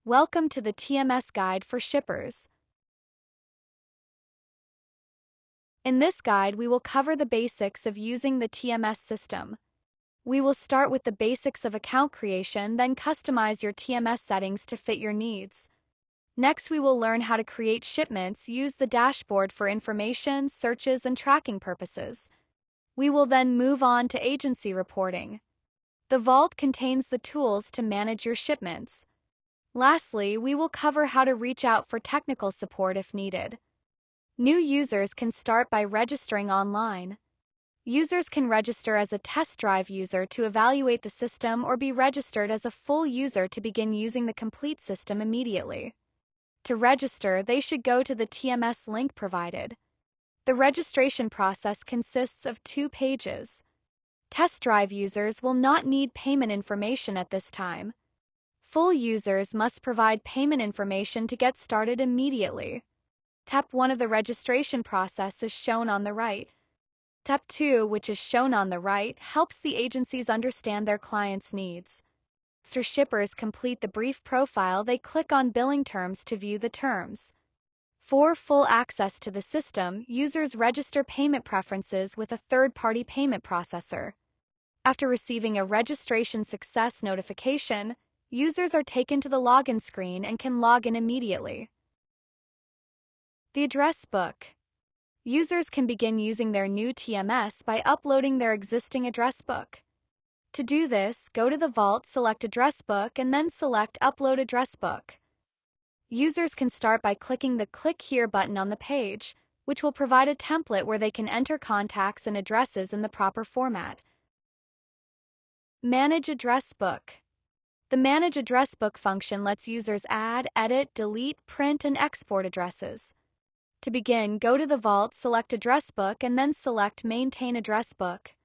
Welcome to the TMS guide for shippers. In this guide, we will cover the basics of using the TMS system. We will start with the basics of account creation, then customize your TMS settings to fit your needs. Next, we will learn how to create shipments, use the dashboard for information, searches, and tracking purposes. We will then move on to agency reporting. The vault contains the tools to manage your shipments. Lastly, we will cover how to reach out for technical support if needed. New users can start by registering online. Users can register as a test drive user to evaluate the system or be registered as a full user to begin using the complete system immediately. To register, they should go to the TMS link provided. The registration process consists of 2 pages. Test drive users will not need payment information at this time. Full users must provide payment information to get started immediately. Step 1 of the registration process is shown on the right. Step 2, which is shown on the right, helps the agencies understand their clients' needs. After shippers complete the brief profile, they click on Billing Terms to view the terms. For full access to the system, users register payment preferences with a third-party payment processor. After receiving a registration success notification, users are taken to the login screen and can log in immediately. The address book. Users can begin using their new TMS by uploading their existing address book. To do this, go to the vault, select Address Book, and then select Upload Address Book. Users can start by clicking the Click Here button on the page, which will provide a template where they can enter contacts and addresses in the proper format. Manage Address Book. The Manage Address Book function lets users add, edit, delete, print, and export addresses. To begin, go to the vault, select Address Book, and then select Maintain Address Book.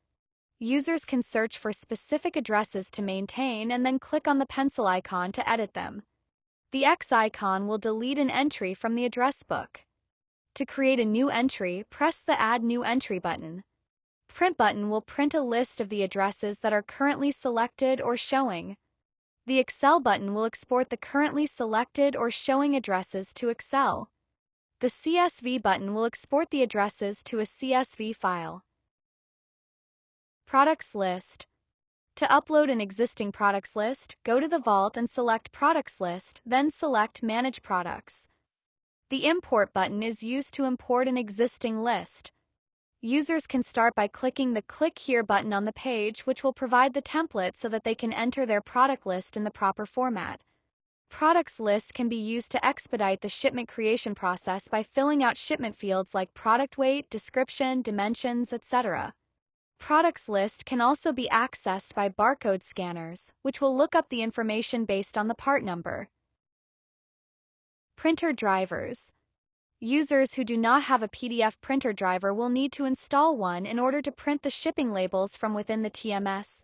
Users can search for specific addresses to maintain and then click on the pencil icon to edit them. The X icon will delete an entry from the address book. To create a new entry, press the Add New Entry button. Print button will print a list of the addresses that are currently selected or showing. The Excel button will export the currently selected or showing addresses to Excel. The CSV button will export the addresses to a CSV file. Products List. To upload an existing products list, go to the vault and select Products List, then select Manage Products. The Import button is used to import an existing list. Users can start by clicking the Click Here button on the page, which will provide the template so that they can enter their product list in the proper format. Products List can be used to expedite the shipment creation process by filling out shipment fields like product weight, description, dimensions, etc. Products List can also be accessed by barcode scanners, which will look up the information based on the part number. Printer drivers. Users who do not have a PDF printer driver will need to install one in order to print the shipping labels from within the TMS.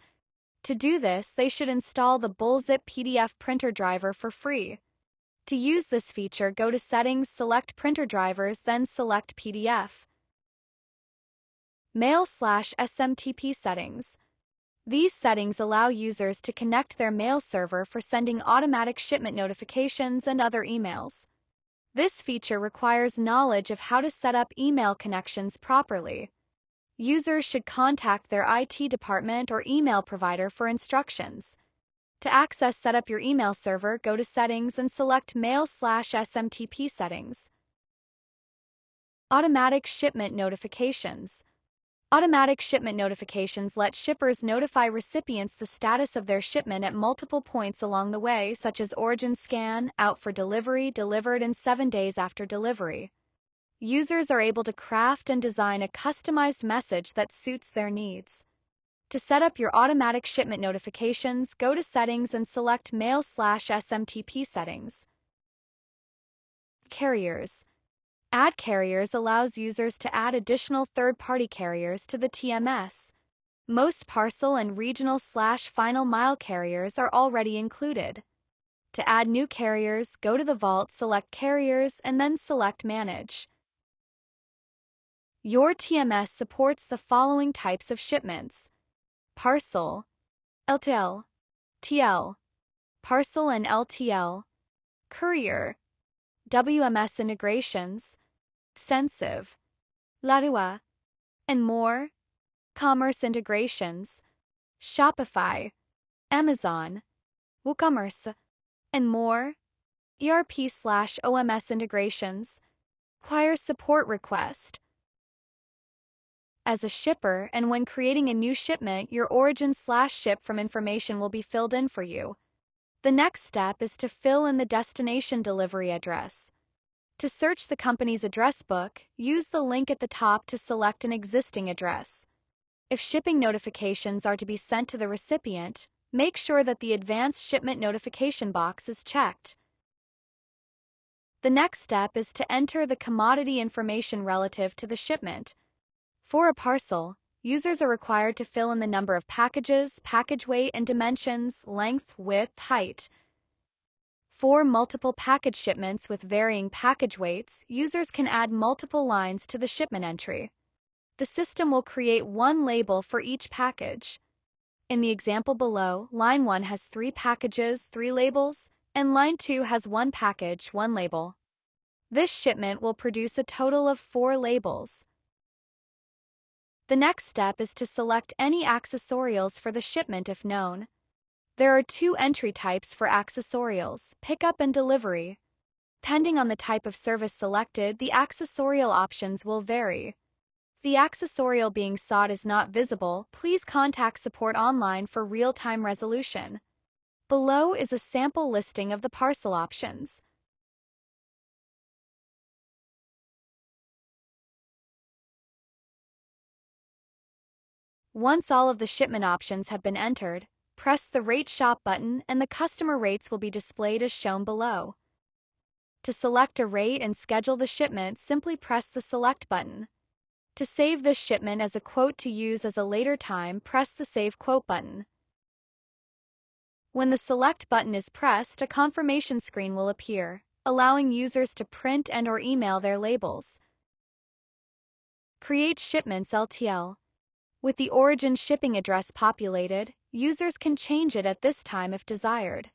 To do this, they should install the Bullzip PDF printer driver for free. To use this feature, go to Settings, select Printer Drivers, then select PDF. Mail/SMTP settings. These settings allow users to connect their mail server for sending automatic shipment notifications and other emails. This feature requires knowledge of how to set up email connections properly. Users should contact their IT department or email provider for instructions. To set up your email server, go to Settings and select Mail/SMTP settings. Automatic shipment notifications. Automatic shipment notifications let shippers notify recipients the status of their shipment at multiple points along the way, such as origin scan, out for delivery, delivered, and 7 days after delivery. Users are able to craft and design a customized message that suits their needs. To set up your automatic shipment notifications, go to Settings and select Mail/SMTP settings. Carriers. Add carriers allows users to add additional third-party carriers to the TMS. Most parcel and regional/final mile carriers are already included. To add new carriers, go to the vault, select Carriers, and then select Manage. Your TMS supports the following types of shipments: parcel, LTL, TL, parcel and LTL, courier, WMS integrations, extensive, Ladua, and more, commerce integrations, Shopify, Amazon, WooCommerce, and more, ERP/OMS integrations, require support request. As a shipper and when creating a new shipment, your origin/ship from information will be filled in for you. The next step is to fill in the destination delivery address. To search the company's address book, use the link at the top to select an existing address. If shipping notifications are to be sent to the recipient, make sure that the advanced shipment notification box is checked. The next step is to enter the commodity information relative to the shipment. For a parcel, users are required to fill in the number of packages, package weight and dimensions, length, width, height. For multiple package shipments with varying package weights, users can add multiple lines to the shipment entry. The system will create one label for each package. In the example below, line 1 has 3 packages, 3 labels, and line 2 has 1 package, 1 label. This shipment will produce a total of 4 labels. The next step is to select any accessorials for the shipment if known. There are 2 entry types for accessorials, pickup and delivery. Depending on the type of service selected, the accessorial options will vary. If the accessorial being sought is not visible, please contact support online for real-time resolution. Below is a sample listing of the parcel options. Once all of the shipment options have been entered, press the Rate Shop button and the customer rates will be displayed as shown below. To select a rate and schedule the shipment, simply press the Select button. To save this shipment as a quote to use as a later time, press the Save Quote button. When the Select button is pressed, a confirmation screen will appear, allowing users to print and/or email their labels. Create Shipments LTL. With the origin shipping address populated, users can change it at this time if desired.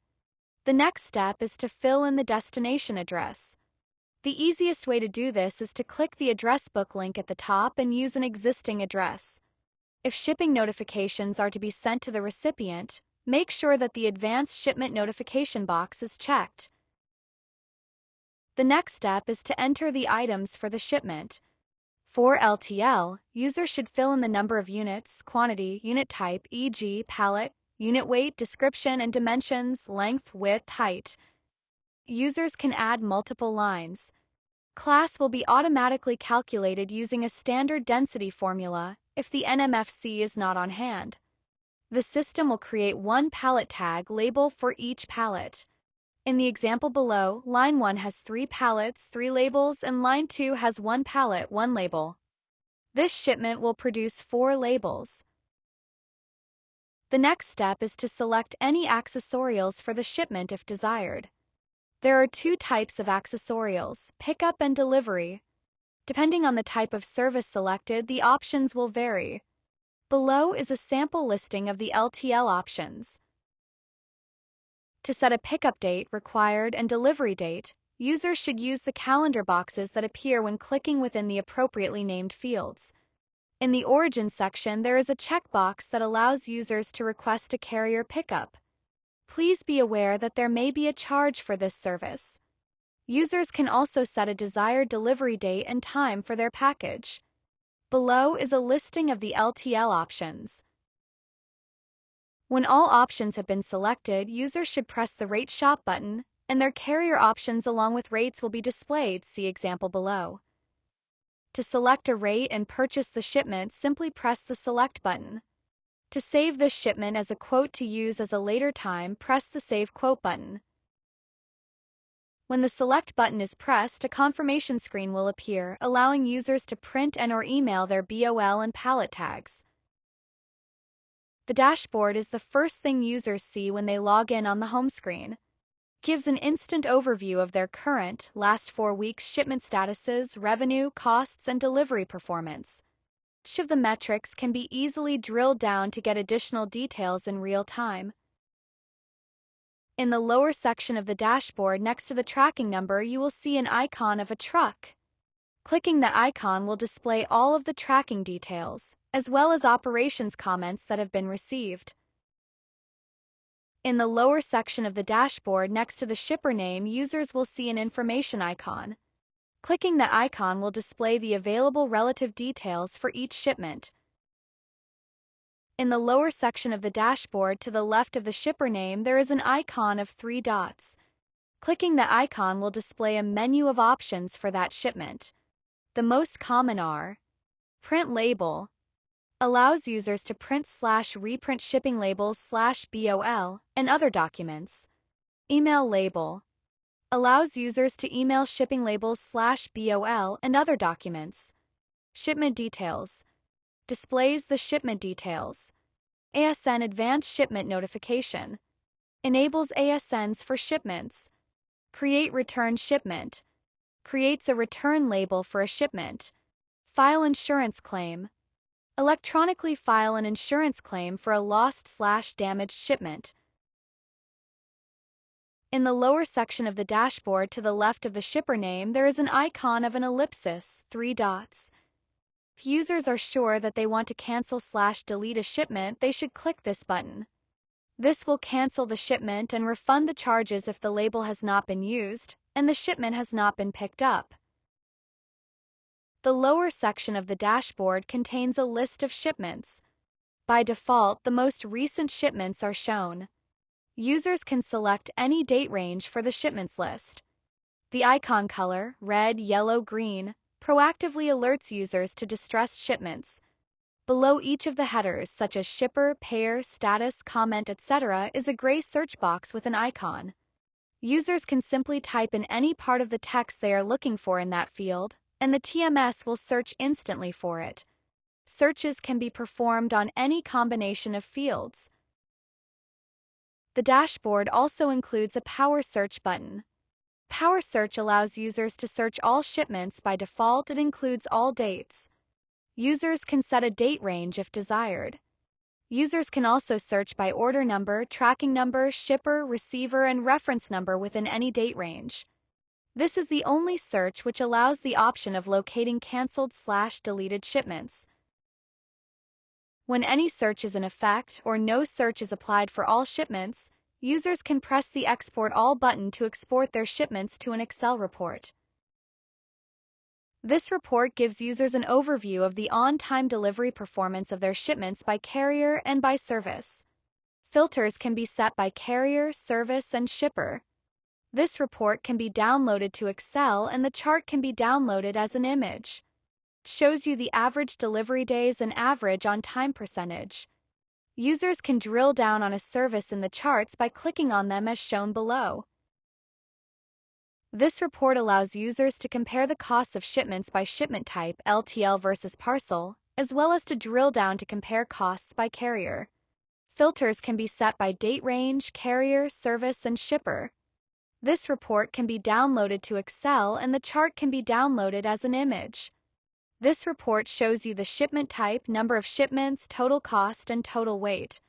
The next step is to fill in the destination address. The easiest way to do this is to click the address book link at the top and use an existing address. If shipping notifications are to be sent to the recipient, make sure that the advanced shipment notification box is checked. The next step is to enter the items for the shipment. For LTL, users should fill in the number of units, quantity, unit type, e.g., pallet, unit weight, description and dimensions, length, width, height. Users can add multiple lines. Class will be automatically calculated using a standard density formula if the NMFC is not on hand. The system will create one pallet tag label for each pallet. In the example below, line 1 has 3 pallets, 3 labels, and line 2 has 1 pallet, 1 label. This shipment will produce 4 labels. The next step is to select any accessorials for the shipment if desired. There are 2 types of accessorials, pickup and delivery. Depending on the type of service selected, the options will vary. Below is a sample listing of the LTL options. To set a pickup date, required, and delivery date, users should use the calendar boxes that appear when clicking within the appropriately named fields. In the Origin section, there is a checkbox that allows users to request a carrier pickup. Please be aware that there may be a charge for this service. Users can also set a desired delivery date and time for their package. Below is a listing of the LTL options. When all options have been selected, users should press the Rate Shop button, and their carrier options along with rates will be displayed. See example below. To select a rate and purchase the shipment, simply press the Select button. To save this shipment as a quote to use as a later time, press the Save Quote button. When the Select button is pressed, a confirmation screen will appear, allowing users to print and/or email their BOL and pallet tags. The dashboard is the first thing users see when they log in on the home screen. It gives an instant overview of their current, last 4 weeks shipment statuses, revenue, costs, and delivery performance. Each of the metrics can be easily drilled down to get additional details in real time. In the lower section of the dashboard next to the tracking number, you will see an icon of a truck. Clicking the icon will display all of the tracking details, as well as operations comments that have been received. In the lower section of the dashboard next to the shipper name, users will see an information icon. Clicking the icon will display the available relative details for each shipment. In the lower section of the dashboard to the left of the shipper name, there is an icon of 3 dots. Clicking the icon will display a menu of options for that shipment. The most common are: print label, allows users to print/reprint shipping labels/BOL and other documents. Email label, allows users to email shipping labels/BOL and other documents. Shipment details, displays the shipment details. ASN Advanced Shipment Notification, enables ASNs for shipments. Create return shipment, creates a return label for a shipment. File insurance claim, electronically file an insurance claim for a lost/damaged shipment. In the lower section of the dashboard to the left of the shipper name, there is an icon of an ellipsis, 3 dots. If users are sure that they want to cancel/delete a shipment, they should click this button. This will cancel the shipment and refund the charges if the label has not been used and the shipment has not been picked up. The lower section of the dashboard contains a list of shipments. By default, the most recent shipments are shown. Users can select any date range for the shipments list. The icon color, red, yellow, green, proactively alerts users to distressed shipments. Below each of the headers, such as shipper, payer, status, comment, etc., is a gray search box with an icon. Users can simply type in any part of the text they are looking for in that field, and the TMS will search instantly for it. Searches can be performed on any combination of fields. The dashboard also includes a Power Search button. Power Search allows users to search all shipments. By default, it includes all dates. Users can set a date range if desired. Users can also search by order number, tracking number, shipper, receiver, and reference number within any date range. This is the only search which allows the option of locating canceled/deleted shipments. When any search is in effect or no search is applied for all shipments, users can press the Export All button to export their shipments to an Excel report. This report gives users an overview of the on-time delivery performance of their shipments by carrier and by service. Filters can be set by carrier, service, and shipper. This report can be downloaded to Excel, and the chart can be downloaded as an image. It shows you the average delivery days and average on-time percentage. Users can drill down on a service in the charts by clicking on them as shown below. This report allows users to compare the costs of shipments by shipment type, LTL versus parcel, as well as to drill down to compare costs by carrier. Filters can be set by date range, carrier, service, and shipper. This report can be downloaded to Excel, and the chart can be downloaded as an image. This report shows you the shipment type, number of shipments, total cost, and total weight.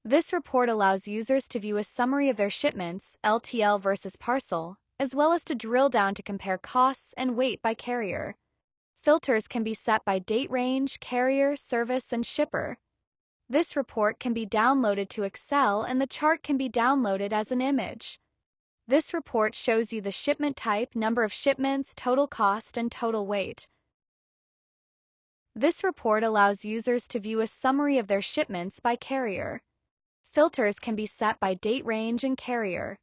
This report allows users to view a summary of their shipments, LTL versus parcel, as well as to drill down to compare costs and weight by carrier. Filters can be set by date range, carrier, service, and shipper. This report can be downloaded to Excel, and the chart can be downloaded as an image. This report shows you the shipment type, number of shipments, total cost, and total weight. This report allows users to view a summary of their shipments by carrier. Filters can be set by date range and carrier.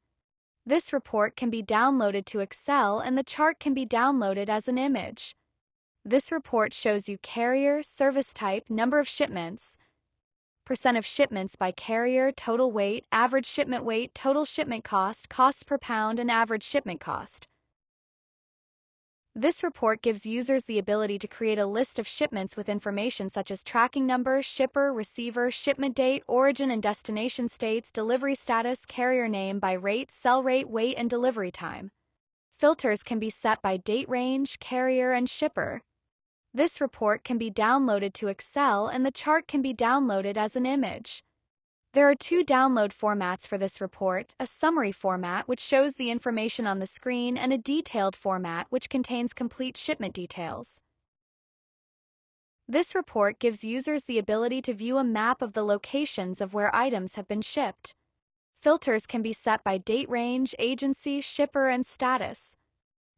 This report can be downloaded to Excel, and the chart can be downloaded as an image. This report shows you carrier, service type, number of shipments, percent of shipments by carrier, total weight, average shipment weight, total shipment cost, cost per pound, and average shipment cost. This report gives users the ability to create a list of shipments with information such as tracking number, shipper, receiver, shipment date, origin and destination states, delivery status, carrier name by rate, sell rate, weight, and delivery time. Filters can be set by date range, carrier, and shipper. This report can be downloaded to Excel, and the chart can be downloaded as an image. There are two download formats for this report: a summary format, which shows the information on the screen, and a detailed format, which contains complete shipment details. This report gives users the ability to view a map of the locations of where items have been shipped. Filters can be set by date range, agency, shipper, and status.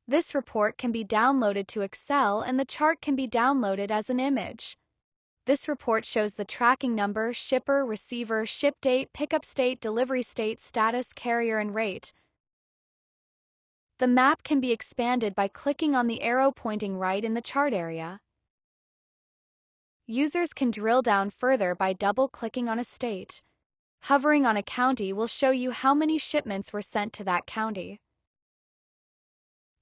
This report can be downloaded to Excel, and the chart can be downloaded as an image. This report shows the tracking number, shipper, receiver, ship date, pickup state, delivery state, status, carrier, and rate. The map can be expanded by clicking on the arrow pointing right in the chart area. Users can drill down further by double-clicking on a state. Hovering on a county will show you how many shipments were sent to that county.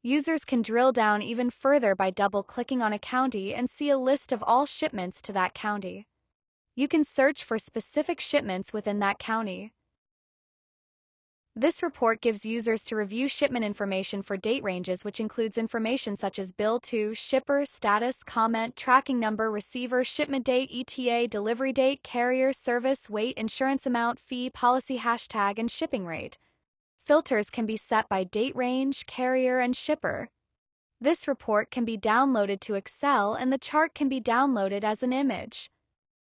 Users can drill down even further by double-clicking on a county and see a list of all shipments to that county. You can search for specific shipments within that county. This report gives users to review shipment information for date ranges, which includes information such as bill to, shipper, status, comment, tracking number, receiver, shipment date, ETA, delivery date, carrier, service, weight, insurance amount, fee, policy hashtag, and shipping rate. Filters can be set by date range, carrier, and shipper. This report can be downloaded to Excel, and the chart can be downloaded as an image.